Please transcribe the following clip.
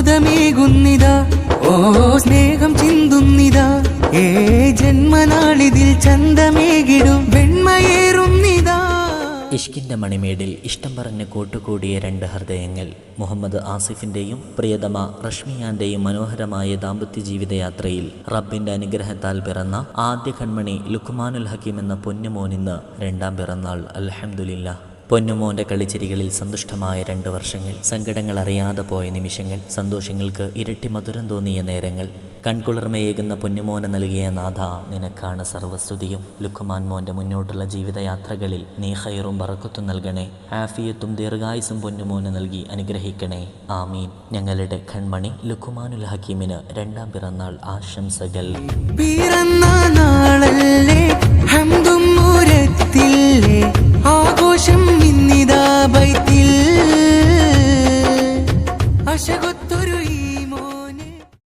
മോദമേകുന്നിതാ, ഓ സ്നേഹം ചിന്തുന്നിതാ, ജന്മനാളിതിൽ ചന്തമേകിടും വെണ്മയേറുന്നിതാ. ഇഷ്കിൻ്റെ മണിമേടിൽ ഇഷ്ടം പറഞ്ഞ് കൂട്ടുകൂടിയ രണ്ട് ഹൃദയങ്ങൾ. മുഹമ്മദ് ആസിഫിൻ്റെയും പ്രിയതമ റഷ്മിയാൻ്റെയും മനോഹരമായ ദാമ്പത്യ ജീവിതയാത്രയിൽ റബ്ബിൻ്റെ അനുഗ്രഹത്താൽ പിറന്ന ആദ്യ കൺമണി ലുക്മാനുൽ ഹക്കീം എന്ന പൊന്നുമോനിന്ന് രണ്ടാം പിറന്നാൾ. അൽഹംദുലില്ലാ. പൊന്നുമോൻ്റെ കളിച്ചിരികളിൽ സന്തുഷ്ടമായ 2 വർഷങ്ങൾ, സങ്കടങ്ങൾ അറിയാതെ പോയ നിമിഷങ്ങൾ, സന്തോഷങ്ങൾക്ക് ഇരട്ടി മധുരം തോന്നിയ നേരങ്ങൾ. കൺകുളിർമയേകുന്ന പൊന്നുമോനെ നൽകിയ നാഥ, നിനക്കാണ് സർവസ്തുതിയും. ലുക്മാൻ മോൻ്റെ മുന്നോട്ടുള്ള ജീവിതയാത്രകളിൽ നീ ഖൈറും ബറക്കത്തും നൽകണേ. ആഫിയത്തും ദീർഘായുസും പൊന്നുമോനെ നൽകി അനുഗ്രഹിക്കണേ. ആമീൻ. ഞങ്ങളുടെ കൺമണി ലുക്മാനുൽ ഹക്കീമിന് രണ്ടാം പിറന്നാൾ ആശംസകൾ. ആഘോഷം ഇന്നിതാ ബൈത്തിൽ അശകൊത്തൊരു